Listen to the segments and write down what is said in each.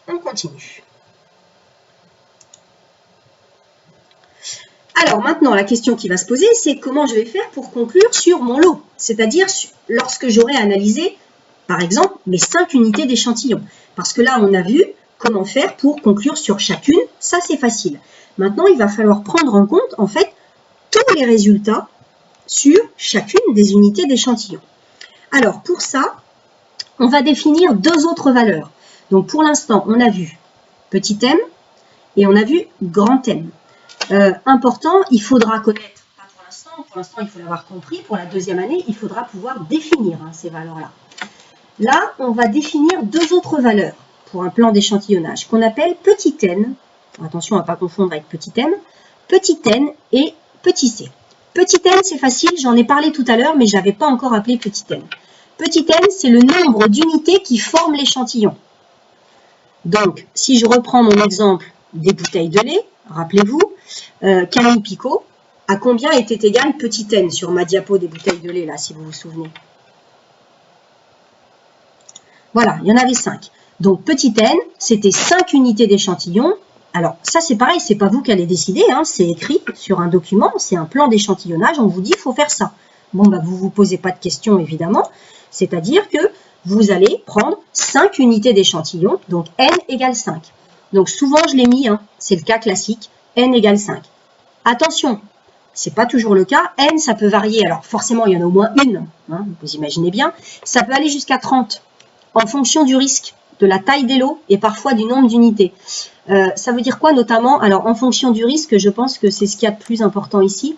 on continue. Alors maintenant, la question qui va se poser, c'est comment je vais faire pour conclure sur mon lot, c'est-à-dire lorsque j'aurai analysé, par exemple, mes 5 unités d'échantillon. Parce que là, on a vu comment faire pour conclure sur chacune, ça c'est facile. Maintenant, il va falloir prendre en compte, en fait, tous les résultats sur chacune des unités d'échantillon. Alors, pour ça, on va définir 2 autres valeurs. Donc, pour l'instant, on a vu petit m et on a vu grand M. Important, il faudra connaître, pas pour l'instant, il faut l'avoir compris, pour la 2e année, il faudra pouvoir définir ces valeurs-là. Là, on va définir 2 autres valeurs pour un plan d'échantillonnage qu'on appelle petit n, attention à ne pas confondre avec petit m et petit c. Petit n, c'est facile, j'en ai parlé tout à l'heure, mais je n'avais pas encore appelé petit n. Petit n, c'est le nombre d'unités qui forment l'échantillon. Donc, si je reprends mon exemple des bouteilles de lait, rappelez-vous, Camille Picot, à combien était égal petit n sur ma diapo des bouteilles de lait, là, si vous vous souvenez? Voilà, il y en avait 5. Donc, petit n, c'était 5 unités d'échantillon. Alors, ça, c'est pareil, c'est pas vous qui allez décider, hein, c'est écrit sur un document, c'est un plan d'échantillonnage, on vous dit, il faut faire ça. Bon, bah, vous ne vous posez pas de questions, évidemment, c'est-à-dire que vous allez prendre 5 unités d'échantillon, donc n égale 5. Donc, souvent, je l'ai mis, hein, c'est le cas classique, n égale 5. Attention, ce n'est pas toujours le cas, n, ça peut varier, alors forcément, il y en a au moins une, hein, vous imaginez bien, ça peut aller jusqu'à 30, en fonction du risque, de la taille des lots et parfois du nombre d'unités. Ça veut dire quoi notamment? Alors, en fonction du risque, je pense que c'est ce qu'il y a de plus important ici.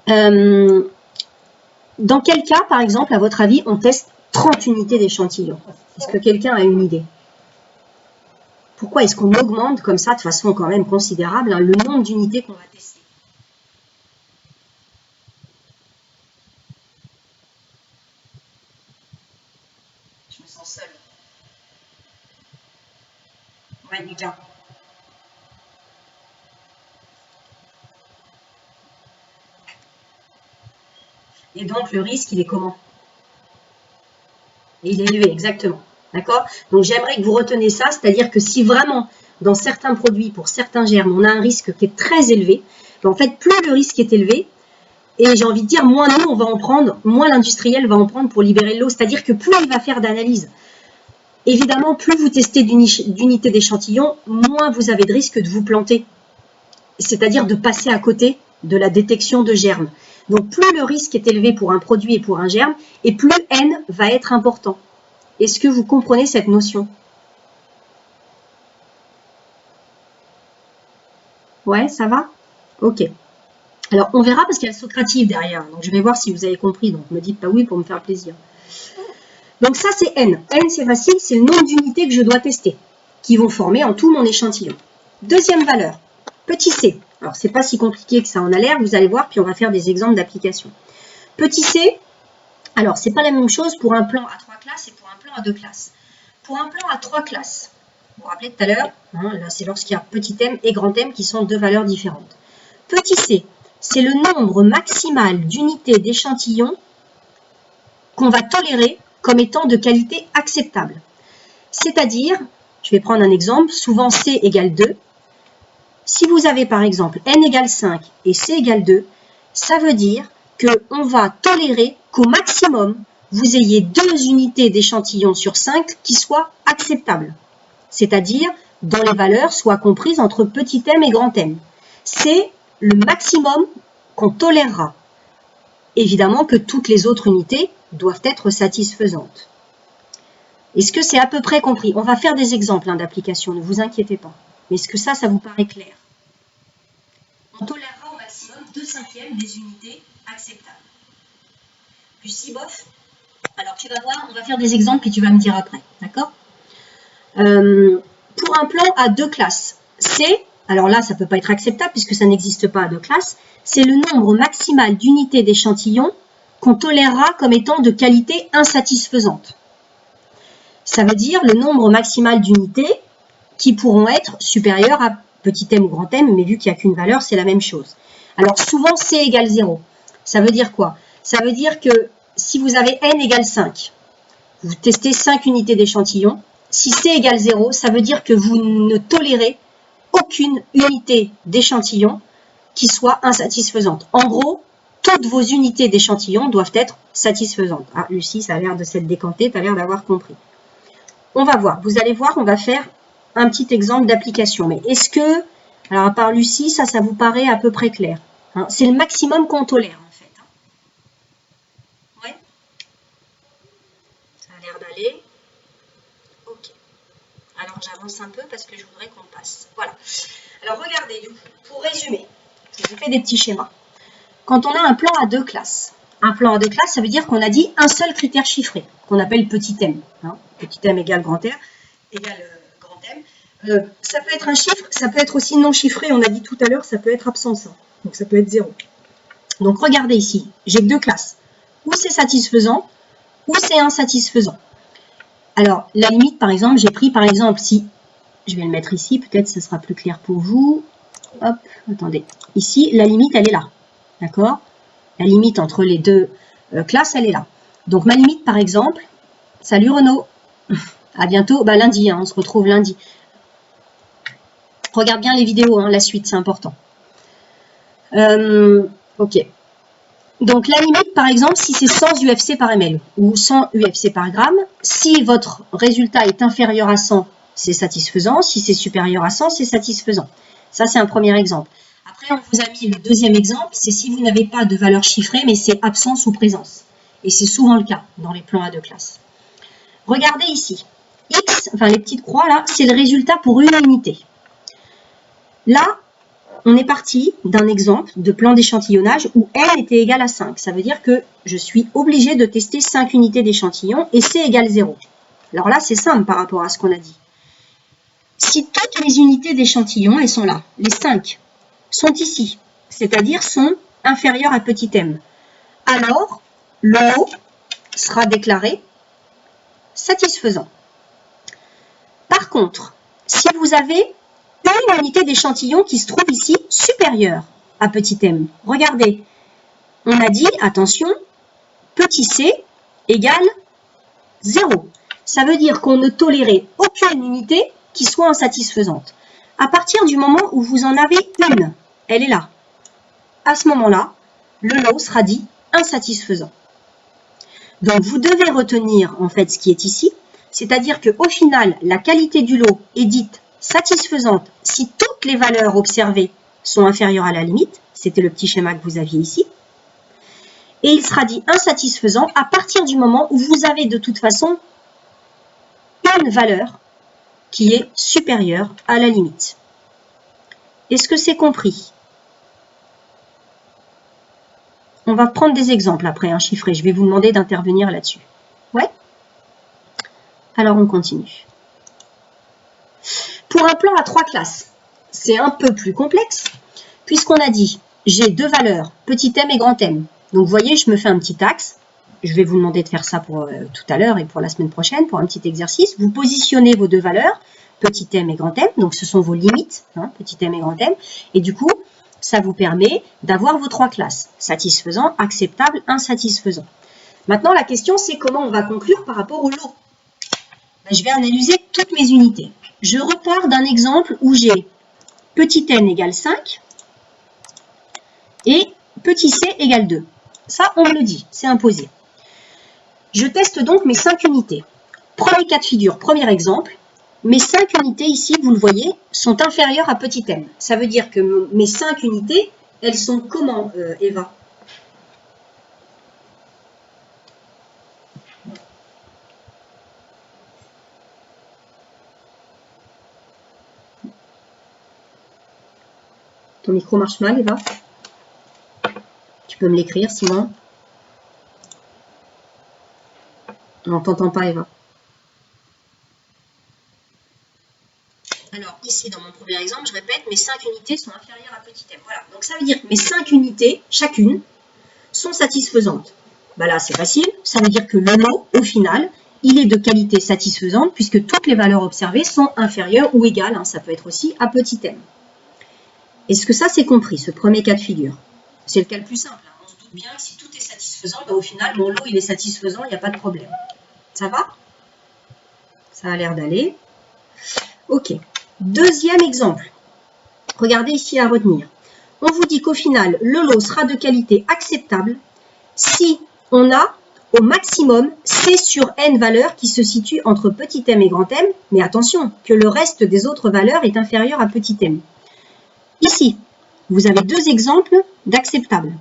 Dans quel cas, par exemple, à votre avis, on teste 30 unités d'échantillon? Est-ce que quelqu'un a une idée? Pourquoi est-ce qu'on augmente comme ça, de façon quand même considérable, hein, le nombre d'unités qu'on va tester? Je me sens seule. Ouais, Lucas. Et donc, le risque, il est comment? Il est élevé, exactement. D'accord? Donc, j'aimerais que vous reteniez ça, c'est-à-dire que si vraiment, dans certains produits, pour certains germes, on a un risque qui est très élevé, en fait, plus le risque est élevé, et j'ai envie de dire, moins nous, on va en prendre, moins l'industriel va en prendre pour libérer l'eau, c'est-à-dire que plus il va faire d'analyse. Évidemment, plus vous testez d'unités d'échantillons, moins vous avez de risque de vous planter, c'est-à-dire de passer à côté de la détection de germes. Donc, plus le risque est élevé pour un produit et pour un germe, et plus N va être important. Est-ce que vous comprenez cette notion? Ouais, ça va? Ok. Alors, on verra parce qu'il y a le Socrative derrière. Donc, je vais voir si vous avez compris. Donc, ne me dites pas oui pour me faire plaisir. Donc, ça, c'est N. N, c'est facile, c'est le nombre d'unités que je dois tester, qui vont former en tout mon échantillon. Deuxième valeur, petit c. Alors, c'est pas si compliqué que ça en a l'air, vous allez voir, puis on va faire des exemples d'application. Petit c, alors, c'est pas la même chose pour un plan à 3 classes et pour un plan à 2 classes. Pour un plan à 3 classes, vous vous rappelez tout à l'heure, hein, là, c'est lorsqu'il y a petit m et grand m qui sont 2 valeurs différentes. Petit c, c'est le nombre maximal d'unités d'échantillons qu'on va tolérer comme étant de qualité acceptable. C'est-à-dire, je vais prendre un exemple, souvent C égale 2. Si vous avez par exemple N égale 5 et C égale 2, ça veut dire qu'on va tolérer qu'au maximum, vous ayez 2 unités d'échantillon sur 5 qui soient acceptables. C'est-à-dire, dans les valeurs, soient comprises entre petit m et grand M. C'est le maximum qu'on tolérera. Évidemment que toutes les autres unités doivent être satisfaisantes. Est-ce que c'est à peu près compris? On va faire des exemples d'application, ne vous inquiétez pas. Mais est-ce que ça vous paraît clair? On tolérera au maximum 2/5 des unités acceptables. Puis si bof, alors tu vas voir, on va faire des exemples et tu vas me dire après, d'accord? Pour un plan à 2 classes, C, alors là ça ne peut pas être acceptable puisque ça n'existe pas à 2 classes, c'est le nombre maximal d'unités d'échantillons qu'on tolérera comme étant de qualité insatisfaisante. Ça veut dire le nombre maximal d'unités qui pourront être supérieures à petit m ou grand M, mais vu qu'il n'y a qu'une valeur, c'est la même chose. Alors souvent, C égale 0. Ça veut dire quoi? Ça veut dire que si vous avez N égale 5, vous testez 5 unités d'échantillon, si C égale 0, ça veut dire que vous ne tolérez aucune unité d'échantillon qui soit insatisfaisante. En gros, toutes vos unités d'échantillon doivent être satisfaisantes. Ah, Lucie, ça a l'air de s'être décantée, tu as l'air d'avoir compris. On va voir, vous allez voir, on va faire un petit exemple d'application. Mais est-ce que, alors à part Lucie, ça vous paraît à peu près clair, hein? C'est le maximum qu'on tolère en fait. Hein. Ouais. Ça a l'air d'aller. Ok. Alors j'avance un peu parce que je voudrais qu'on passe. Voilà. Alors regardez, du coup, pour résumer, je vous fais des petits schémas. Quand on a un plan à deux classes, un plan à deux classes, ça veut dire qu'on a dit un seul critère chiffré, qu'on appelle petit m. Hein. Petit m égale grand R, égale grand M. Ça peut être un chiffre, ça peut être aussi non chiffré, on a dit tout à l'heure, ça peut être absence. Donc ça peut être 0. Donc regardez ici, j'ai deux classes. Ou c'est satisfaisant, ou c'est insatisfaisant. Alors, la limite, par exemple, j'ai pris, par exemple, si, je vais le mettre ici, peut-être ce sera plus clair pour vous. Hop, attendez. Ici, la limite, elle est là. D'accord? La limite entre les deux classes, elle est là. Donc, ma limite, par exemple, salut Renaud, à bientôt, bah, lundi, hein, on se retrouve lundi. Regarde bien les vidéos, hein, la suite, c'est important. Ok. Donc, la limite, par exemple, si c'est 100 UFC par ml ou 100 UFC par gramme, si votre résultat est inférieur à 100, c'est satisfaisant. Si c'est supérieur à 100, c'est satisfaisant. Ça, c'est un premier exemple. Après, on vous a mis le deuxième exemple, c'est si vous n'avez pas de valeur chiffrée, mais c'est absence ou présence. Et c'est souvent le cas dans les plans A2 classe. Regardez ici. X, enfin les petites croix là, c'est le résultat pour une unité. Là, on est parti d'un exemple de plan d'échantillonnage où n était égal à 5. Ça veut dire que je suis obligé de tester 5 unités d'échantillon et c égale 0. Alors là, c'est simple par rapport à ce qu'on a dit. Si toutes les unités d'échantillon, elles sont là, les 5, sont ici, c'est-à-dire sont inférieures à petit m, alors le haut sera déclaré satisfaisant. Par contre, si vous avez une unité d'échantillon qui se trouve ici supérieure à petit m, regardez, on a dit, attention, petit c égale 0. Ça veut dire qu'on ne tolérait aucune unité qui soit insatisfaisante. À partir du moment où vous en avez une, elle est là. À ce moment-là, le lot sera dit insatisfaisant. Donc, vous devez retenir en fait ce qui est ici, c'est-à-dire qu'au final, la qualité du lot est dite satisfaisante si toutes les valeurs observées sont inférieures à la limite. C'était le petit schéma que vous aviez ici. Et il sera dit insatisfaisant à partir du moment où vous avez de toute façon une valeur qui est supérieure à la limite. Est-ce que c'est compris? On va prendre des exemples après, hein, chiffrés. Je vais vous demander d'intervenir là-dessus. Ouais? Alors, on continue. Pour un plan à 3 classes, c'est un peu plus complexe, puisqu'on a dit, j'ai deux valeurs, petit m et grand M. Donc, vous voyez, je me fais un petit axe. Je vais vous demander de faire ça pour tout à l'heure et pour la semaine prochaine, pour un petit exercice. Vous positionnez vos deux valeurs, petit m et grand M. Donc, ce sont vos limites, hein, petit m et grand M. Et du coup, ça vous permet d'avoir vos 3 classes, satisfaisant, acceptable, insatisfaisant. Maintenant, la question, c'est comment on va conclure par rapport au lot. Je vais analyser toutes mes unités. Je repars d'un exemple où j'ai petit n égale 5 et petit c égale 2. Ça, on me le dit, c'est imposé. Je teste donc mes 5 unités. Premier cas de figure, premier exemple. Mes 5 unités ici, vous le voyez, sont inférieures à petit m. Ça veut dire que mes 5 unités, elles sont comment, Eva? Ton micro marche mal, Eva? Tu peux me l'écrire, sinon? On t'entend pas, Eva. Alors, ici, dans mon premier exemple, je répète, mes 5 unités sont inférieures à petit m. Voilà, donc ça veut dire que mes 5 unités, chacune, sont satisfaisantes. Ben là, c'est facile. Ça veut dire que le lot, au final, il est de qualité satisfaisante puisque toutes les valeurs observées sont inférieures ou égales, hein, ça peut être aussi à petit m. Est-ce que ça, c'est compris, ce premier cas de figure? C'est le cas le plus simple. Hein. On se doute bien que si tout est satisfaisant, ben, au final, mon lot, il est satisfaisant, il n'y a pas de problème. Ça va? Ça a l'air d'aller. Ok. Deuxième exemple. Regardez ici à retenir. On vous dit qu'au final, le lot sera de qualité acceptable si on a au maximum C sur N valeurs qui se situent entre petit m et grand M, mais attention, que le reste des autres valeurs est inférieur à petit m. Ici, vous avez deux exemples d'acceptable.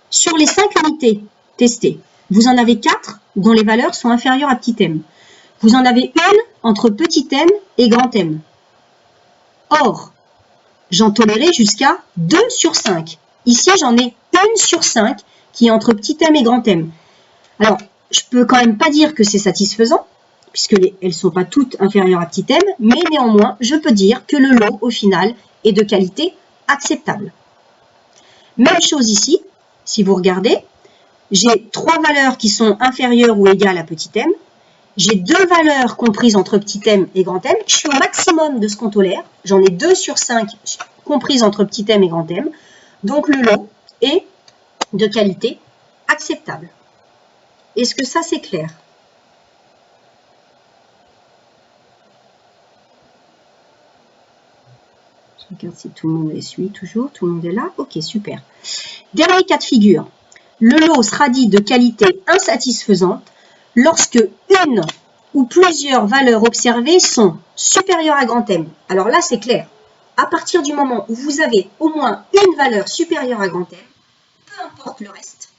Sur les 5 unités testées, vous en avez 4 dont les valeurs sont inférieures à petit m. Vous en avez une entre petit m et grand M. Or, j'en tolérais jusqu'à 2 sur 5. Ici, j'en ai 1 sur 5 qui est entre petit m et grand M. Alors, je ne peux quand même pas dire que c'est satisfaisant, puisque elles ne sont pas toutes inférieures à petit m, mais néanmoins, je peux dire que le lot, au final, est de qualité acceptable. Même chose ici, si vous regardez, j'ai 3 valeurs qui sont inférieures ou égales à petit m, j'ai 2 valeurs comprises entre petit m et grand M, je suis au maximum de ce qu'on tolère, j'en ai 2 sur 5 comprises entre petit m et grand M, donc le lot est de qualité acceptable. Est-ce que ça c'est clair? Je regarde si tout le monde les suit toujours, tout le monde est là, ok super. Dernier cas de figure, le lot sera dit de qualité insatisfaisante lorsque une ou plusieurs valeurs observées sont supérieures à grand M. Alors là, c'est clair. À partir du moment où vous avez au moins une valeur supérieure à grand M, peu importe le reste,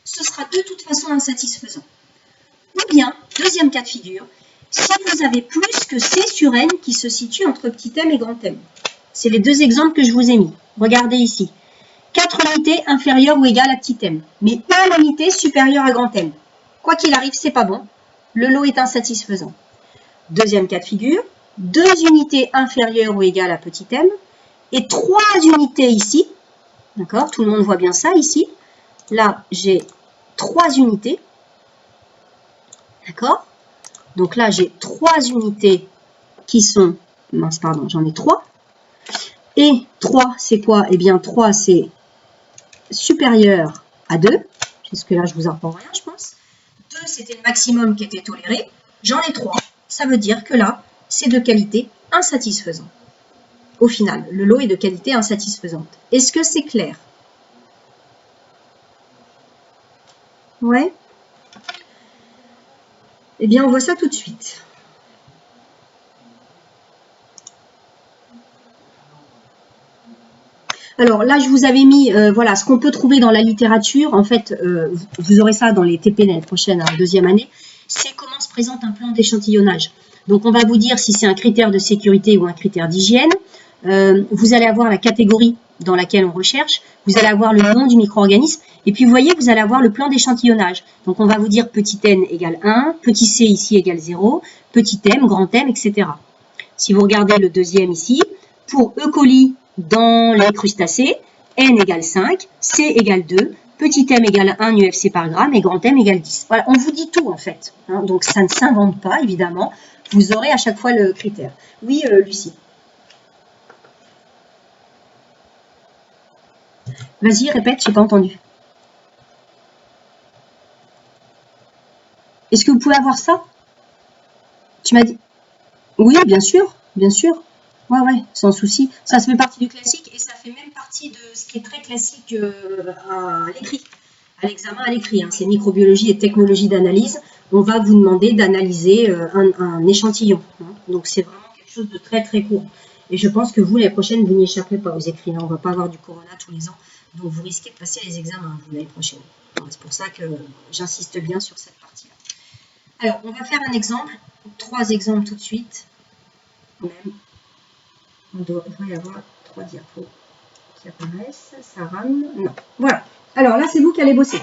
ce sera de toute façon insatisfaisant. Ou bien, deuxième cas de figure, si vous avez plus que C sur N qui se situe entre petit m et grand M. C'est les deux exemples que je vous ai mis. Regardez ici. 4 unités inférieures ou égales à petit m, mais 1 unité supérieure à grand M. Quoi qu'il arrive, c'est pas bon. Le lot est insatisfaisant. Deuxième cas de figure, 2 unités inférieures ou égales à petit m et 3 unités ici. D'accord? Tout le monde voit bien ça ici. Là, j'ai 3 unités. D'accord? Donc là, j'ai 3 unités qui sont... Mince, pardon, j'en ai 3. Et 3, c'est quoi? Eh bien, 3, c'est supérieur à 2. Jusque-là, je ne vous apprends rien, je pense. 2, c'était le maximum qui était toléré. J'en ai 3. Ça veut dire que là, c'est de qualité insatisfaisante. Au final, le lot est de qualité insatisfaisante. Est-ce que c'est clair? Ouais? Eh bien, on voit ça tout de suite. Alors là, je vous avais mis voilà, ce qu'on peut trouver dans la littérature. En fait, vous aurez ça dans les TP l'année prochaine, en deuxième année. C'est comment se présente un plan d'échantillonnage. Donc, on va vous dire si c'est un critère de sécurité ou un critère d'hygiène. Vous allez avoir la catégorie dans laquelle on recherche. Vous allez avoir le nom du micro-organisme. Et puis, vous voyez, vous allez avoir le plan d'échantillonnage. Donc, on va vous dire petit n égale 1, petit c ici égale 0, petit m, grand M, etc. Si vous regardez le deuxième ici, pour E. coli, dans les crustacés, n égale 5, c égale 2, petit m égale 1 UFC par gramme et grand M égale 10. Voilà, on vous dit tout en fait. Hein, donc ça ne s'invente pas, évidemment. Vous aurez à chaque fois le critère. Oui, Lucie. Vas-y, répète, je n'ai pas entendu. Est-ce que vous pouvez avoir ça? Tu m'as dit... Oui, bien sûr, bien sûr. Ouais, sans souci. Ça fait partie du classique et ça fait même partie de ce qui est très classique à l'écrit, à l'examen à l'écrit. Hein. C'est microbiologie et technologie d'analyse. On va vous demander d'analyser un échantillon. Hein. Donc, c'est vraiment quelque chose de très, très courant. Et je pense que vous, les prochaines, vous n'y échapperez pas aux écrits. Hein. On ne va pas avoir du corona tous les ans. Donc, vous risquez de passer les examens l'année prochaine. C'est pour ça que j'insiste bien sur cette partie-là. Alors, on va faire un exemple. 3 exemples tout de suite. Même. On devrait y avoir 3 diapos qui apparaissent. Ça rame. Non. Voilà. Alors là, c'est vous qui allez bosser.